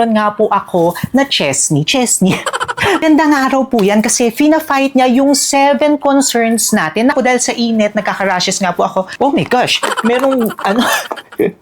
Meron nga po ako na Chesney. Gandang araw po yan kasi fina-fight niya yung 7 concerns natin. Ako dahil sa init, nagkaka-rashes nga po ako. Oh my gosh, merong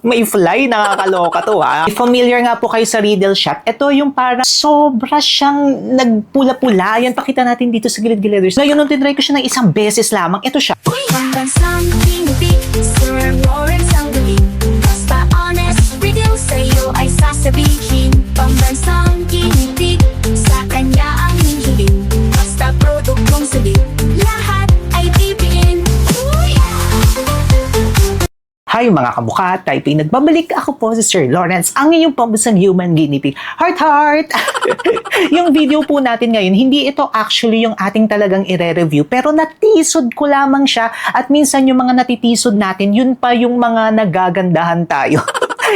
may fly, nakakaloka to ha. Familiar nga po kayo sa Riddle Shot. Ito yung parang sobra siyang nagpula-pula. Yan, pakita natin dito sa gilid-gilid. Ngayon, nung tinry ko siya ng isang beses lamang, ito siya. Pambansang kinipig, Sir Lawrence ang galing. Basta honest, riddle sa'yo ay sasabihin. Pambansang kinipig, sa kanya ang hihiling. Basta produktong salit, lahat ay bibiin. Hi mga kamukha, typing nagbabalik ako po si Sir Lawrence, ang inyong pambansang human guinea pig. Heart! Yung video po natin ngayon, hindi ito actually yung ating talagang ire-review, pero natisod ko lamang siya at minsan yung mga natitisod natin, yun pa yung mga nagagandahan tayo.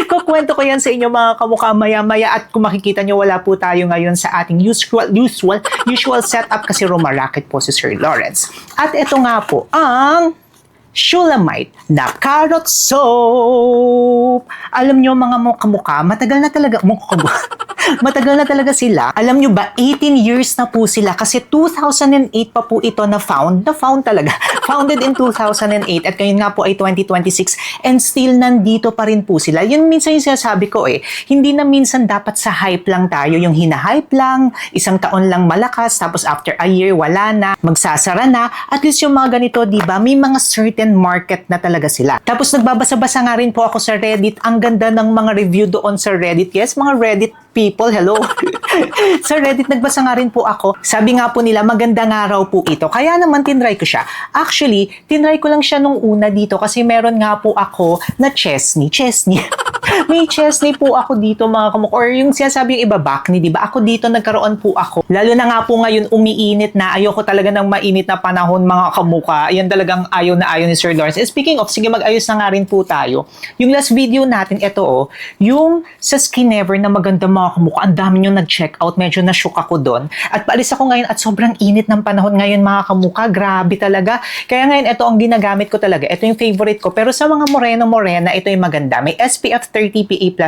Kukwento ko yan sa inyo mga kamukha maya-maya at kung makikita nyo wala po tayo ngayon sa ating usual setup kasi rumaraket po si Sir Lawrence. At ito nga po ang Shulamite na carrot soap. Alam nyo mga kamukha, matagal na talaga sila. Alam nyo ba, 18 years na po sila kasi 2008 pa po ito na-found talaga. Founded in 2008 at ngayon nga po ay 2026 and still nandito pa rin po sila. Yun minsan yung sinasabi ko hindi na minsan dapat sa hype lang tayo. Yung hina-hype lang, isang taon lang malakas, tapos after a year wala na, magsasara na. At least yung mga ganito, di ba, may mga certain market na talaga sila. Tapos nagbabasa-basa nga rin po ako sa Reddit. Ang ganda ng mga review doon sa Reddit. Yes, mga Reddit people, hello. Sa Reddit, nagbasa nga rin po ako. Sabi nga po nila, maganda nga raw po ito. Kaya naman tinry ko siya. Actually, tinry ko lang siya nung una dito kasi meron nga po ako na Chesney. May Chesney po ako dito mga kamukha. Or yung sinasabi yung iba, Bakni, di ba? Ako dito nagkaroon po ako. Lalo na nga po ngayon umiinit na. Ayoko talaga ng mainit na panahon mga kamukha. Yan talagang ayaw na ayaw ni Sir Lawrence. And speaking of, sige mag-ayos na nga rin po tayo. Yung last video natin, ito yung sa Skinever na maganda mga kamukha. Ang dami nyo nag-check out. Medyo na-shook ako doon. At paalis ako ngayon at sobrang init ng panahon ngayon mga kamukha. Grabe talaga. Kaya ngayon ito ang ginagamit ko talaga. Ito yung favorite ko. Pero sa mga morena, ito yung maganda. May SPF 30 PA+++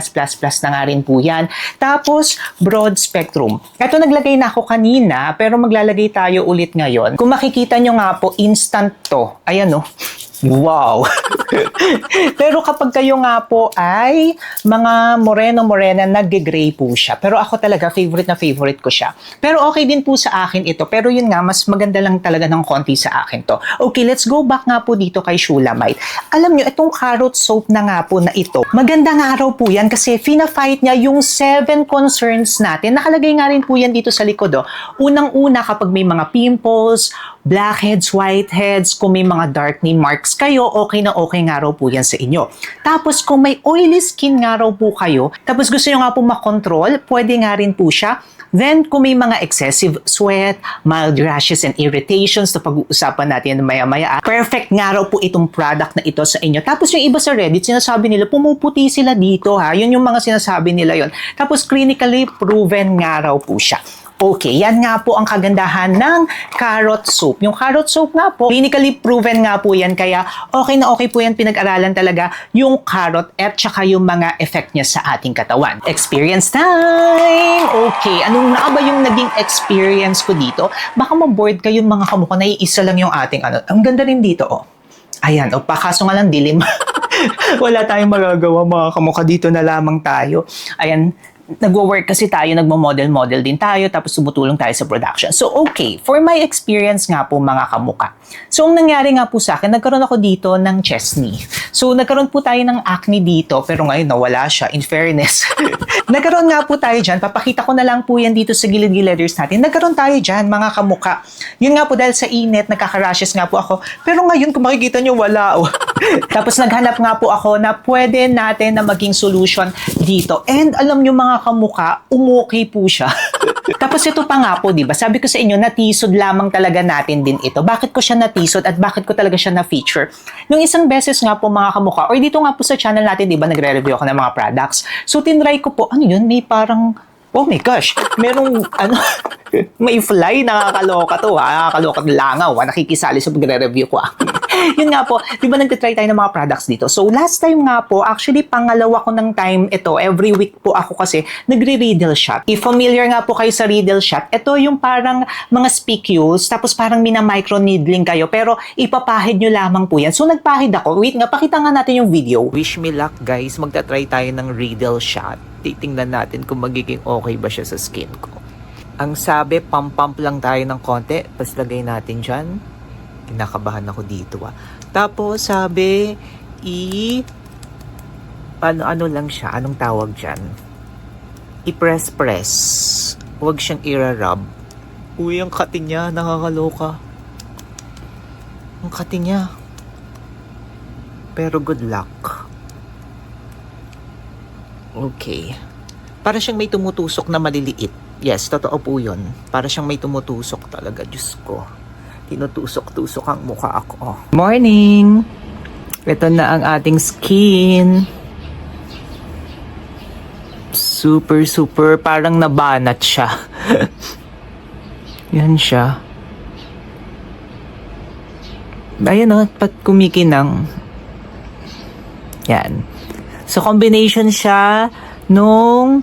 na nga rin po yan. Tapos, broad spectrum. Ito naglagay na ako kanina, pero maglalagay tayo ulit ngayon. Kung makikita nyo nga po, instant to. Ayan o. Wow! Pero kapag kayo nga po ay mga morena, nag-gray po siya. Pero ako talaga, favorite ko siya. Pero okay din po sa akin ito. Pero yun nga, mas maganda lang talaga ng konti sa akin to. Okay, let's go back nga po dito kay Shulamite. Alam nyo, itong carrot soap na nga po na ito, maganda nga araw po yan kasi fina-fight niya yung 7 concerns natin. Nakalagay nga rin po yan dito sa likod. Unang-una, kapag may mga pimples, blackheads, whiteheads, kung may mga darkening marks kayo, okay nga raw po yan sa inyo. Tapos kung may oily skin nga raw po kayo, tapos gusto nyo nga po makontrol, pwede nga rin po siya. Then, kung may mga excessive sweat, mild rashes and irritations, na pag-uusapan natin maya-maya, perfect nga raw po itong product na ito sa inyo. Tapos yung iba sa Reddit, sinasabi nila, pumuputi sila dito ha. Yun yung mga sinasabi nila yon. Tapos clinically proven nga raw po siya. Okay, yan nga po ang kagandahan ng carrot soap. Yung carrot soap nga po, clinically proven nga po yan. Kaya okay na okay po yan, pinag-aralan talaga yung carrot at saka yung mga effect niya sa ating katawan. Experience time! Okay, anong na ba yung naging experience ko dito? Baka ma-board kayo mga kamukha, naiisa lang yung ating Ang ganda rin dito, Ayan, kaso nga lang dilim. Wala tayong magagawa mga kamukha, dito na lamang tayo. Ayan, nagwo-work kasi tayo, nagmo-model din tayo, tapos tumutulong tayo sa production. So, okay. For my experience nga po, mga kamuka. So, ang nangyari nga po sa akin, nagkaroon ako dito ng Chesney. So, nagkaroon po tayo ng acne dito, pero ngayon nawala siya, in fairness. Nagkaroon nga po tayo dyan, papakita ko na lang po yan dito sa gilid-giliders natin. Nagkaroon tayo dyan, mga kamuka. Yun nga po, dahil sa init, nagkaka-rashes nga po ako. Pero ngayon, kung makikita nyo, wala. Tapos, naghanap nga po ako na pwede natin na maging solution dito. And alam nyo mga kamuka, umokay po siya. Tapos ito pa nga po, di ba? Sabi ko sa inyo, natisod lamang talaga natin din ito. Bakit ko siya natisod at bakit ko talaga siya na-feature? Nung isang beses nga po mga kamuka, or dito nga po sa channel natin, di ba, nagre-review ako ng mga products. So, tinry ko po, ano yun, may parang, oh my gosh, merong, may fly, nakakaloka to, nakakaloka ng langaw, nakikisali sa pagre-review ko. Yun nga po, di ba nagtitry tayo ng mga products dito? So last time nga po, actually pangalawa ko ng time ito, every week po ako kasi nagre-riddle shot. If familiar nga po kayo sa riddle shot, ito yung parang mga spicules, tapos parang mina-micro needling kayo, pero ipapahid nyo lamang po yan. So nagpahid ako. Wait nga, pakita nga natin yung video. Wish me luck guys, magta-try tayo ng riddle shot. Titingnan natin kung magiging okay ba siya sa skin ko. Ang sabi, pump lang tayo ng konti, tapos lagay natin dyan. Kinakabahan ako dito Tapos sabi, ano lang siya, anong tawag dyan? I-press. Huwag siyang i-rub. Uy, ang kati niya, nakakaloka. Ang kati niya. Pero good luck. Okay. Para siyang may tumutusok na maliliit. Yes, totoo po yun. Para siyang may tumutusok talaga, Diyos ko. Tinutusok-tusok ang mukha ako. Morning! Ito na ang ating skin. Super, parang nabanat siya. Yan siya. Ayan o, pag kumikinang. Yan. So, combination siya nung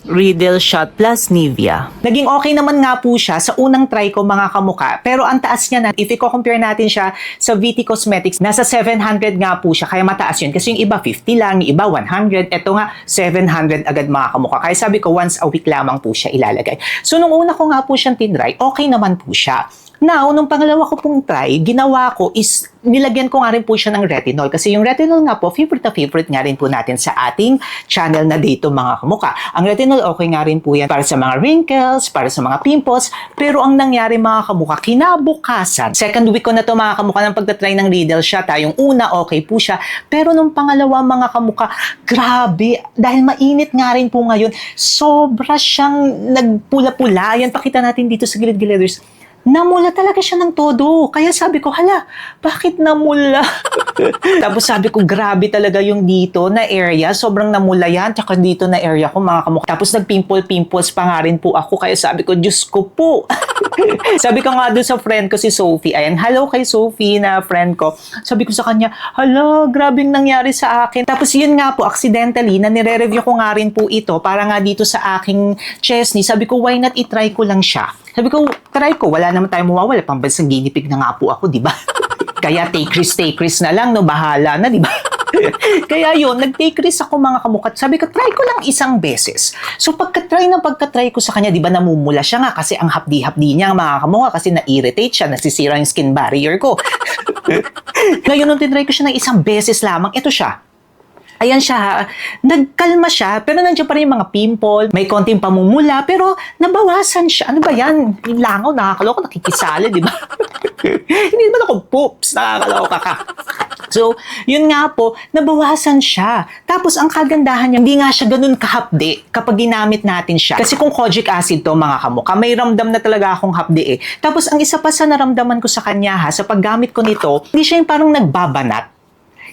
Riddle Shot plus Nivea. Naging okay naman nga po siya sa unang try ko mga kamuka. Pero ang taas niya na, if i-compare natin siya sa VT Cosmetics, nasa 700 nga po siya. Kaya mataas yun. Kasi yung iba 50 lang, yung iba 100. Ito nga 700 agad mga kamuka. Kaya sabi ko once a week lamang po siya ilalagay. So nung una ko nga po siyang tinry, okay naman po siya. Now, nung pangalawa ko pong try, ginawa ko is nilagyan ko nga rin po siya ng retinol. Kasi yung retinol nga po, favorite na favorite nga rin po natin sa ating channel na dito mga kamuka. Ang retinol, okay nga rin po yan para sa mga wrinkles, para sa mga pimples. Pero ang nangyari mga kamuka, kinabukasan. Second week ko na to mga kamuka ng pagtatry ng riddle shot. Yung una, okay po siya. Pero nung pangalawa mga kamuka, grabe. Dahil mainit nga rin po ngayon, sobra siyang nagpula-pula. Yan, pakita natin dito sa gilid-giliders. Namula talaga siya ng todo. Kaya sabi ko, hala, bakit namula? Tapos sabi ko, grabe talaga yung dito na area. Sobrang namula yan. Tsaka dito na area ko, mga kamukha. Tapos nagpimple-pimples pa nga rin po ako. Kaya sabi ko, Diyos ko po. Sabi ko nga doon sa friend ko si Sophie. Ayan, hello kay Sophie na friend ko. Sabi ko sa kanya, hala, grabing nangyari sa akin. Tapos yun nga po, accidentally, na nire-review ko nga rin po ito para nga dito sa aking chesney. Sabi ko, why not itry ko lang siya? Sabi ko, try ko. Wala naman tayo mawawala. Pambansang ginipig na nga po ako, di ba? Kaya take risk na lang, no? Bahala na, di ba? Kaya yun, nag-take risk ako mga kamukat. Sabi ko, try ko lang isang beses. So pagka-try ko sa kanya, di ba namumula siya nga kasi ang hapdi-hapdi niya mga kamukha kasi na-irritate siya, nasisira yung skin barrier ko. Ngayon, nung tinry ko siya ng isang beses lamang, ito siya. Ayan siya, nagkalma siya, pero nandiyan pa rin yung mga pimple, may konting pamumula, pero nabawasan siya. Ano ba yan? Yung langaw, nakakaloko, nakikisali, di ba? Hindi naman ako poops, nakakaloka ka. So, yun nga po, nabawasan siya. Tapos, ang kagandahan niya, hindi nga siya ganun kahapde kapag ginamit natin siya. Kasi kung kojic acid to, mga kamuka, may ramdam na talaga akong hapde eh. Tapos, ang isa pa sa naramdaman ko sa kanya ha, sa paggamit ko nito, hindi siya yung parang nagbabanat.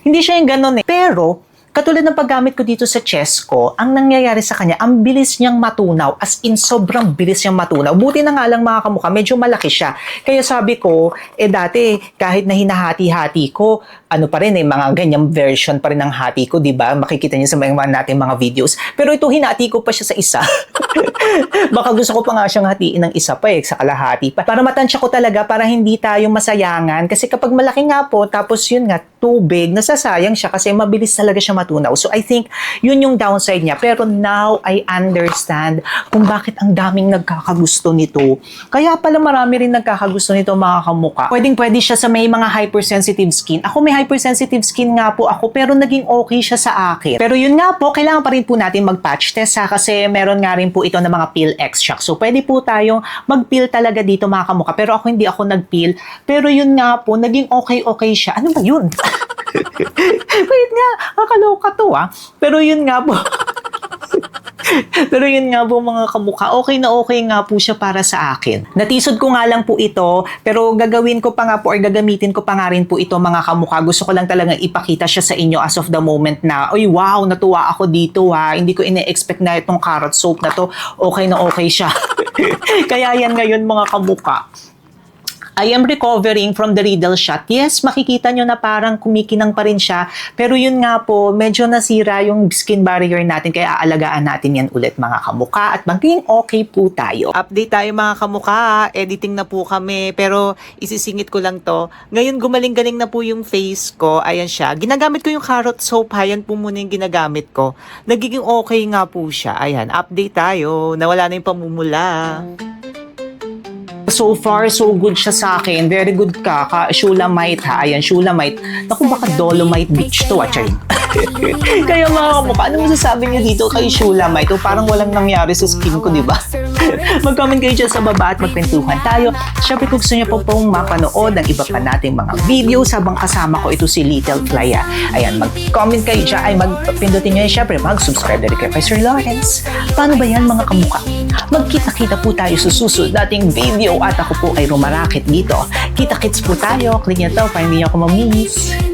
Hindi siya yung ganun eh. Pero, katulad ng paggamit ko dito sa chest ko, ang nangyayari sa kanya, ang bilis niyang matunaw. As in, sobrang bilis niyang matunaw. Buti na nga lang mga kamukha, medyo malaki siya. Kaya sabi ko, dati, kahit na hinahati-hati ko, ano pa rin mga ganyang version pa rin ng hati ko, di ba? Makikita niyo sa mga nating mga videos. Pero ito, hinati ko pa siya sa isa. Baka gusto ko pa nga siyang hatiin ng isa pa sa kalahati pa. Para matansya ko talaga, para hindi tayo masayangan. Kasi kapag malaki nga po, tapos yun nga, tubig, nasasayang siya kasi mabilis talaga siya matunaw. So I think, yun yung downside niya. Pero now, I understand kung bakit ang daming nagkakagusto nito. Kaya pala marami rin nagkakagusto nito mga kamuka. Pwedeng-pwede siya sa may mga hypersensitive skin. Ako may hypersensitive skin nga po ako, pero naging okay siya sa akin. Pero yun nga po, kailangan pa rin po natin mag-patch test kasi meron nga rin po ito ng mga peel extract. So pwede po tayong mag-peel talaga dito mga kamuka. Pero ako hindi ako nag-peel. Pero yun nga po, naging okay siya. Ano ba yun? Wait nga, nakakaloka to Pero yun nga po. Pero yun nga po mga kamukha, okay nga po siya para sa akin. Natisod ko nga lang po ito, pero gagawin ko pa nga po or gagamitin ko pa nga rin po ito mga kamukha. Gusto ko lang talagang ipakita siya sa inyo as of the moment na, uy wow, natuwa ako dito Hindi ko ine-expect na itong carrot soap na to, okay na okay siya. Kaya yan ngayon mga kamukha. I am recovering from the riddle shot. Yes, makikita nyo na parang kumikinang pa rin siya. Pero yun nga po, medyo nasira yung skin barrier natin. Kaya aalagaan natin yan ulit mga kamuka. At maging okay po tayo. Update tayo mga kamuka. Editing na po kami. Pero isisingit ko lang to. Ngayon gumaling-galing na po yung face ko. Ayan siya. Ginagamit ko yung carrot soap. Ayan po muna yung ginagamit ko. Nagiging okay nga po siya. Ayan, update tayo. Nawala na yung pamumula. So far, so good siya sa akin. Very good ka. Shulamite ha. Ayan, Shulamite. Naku, baka Dolomite Beach to. Charing. Kaya mga kamukha, ano masasabi niyo dito kay Shulamite? O parang walang nangyari sa skin ko, di ba? Mag-comment kayo dyan sa baba at magkwentuhan tayo. Siyempre, kung gusto niyo po pong mapanood ng iba pa nating mga videos habang kasama ko ito si Little Playa. Ayan, mag-comment kayo dyan. Ay, magpindutin niyo. Siyempre, mag-subscribe na rin kayo kay Sir Lawrence. Paano ba yan mga kamukha? Magkita-kita po tayo sa susunod dating video at ako po ay rumarakit dito. Kita-kits po tayo. Click niyo to para hindi niyo ako mamiss.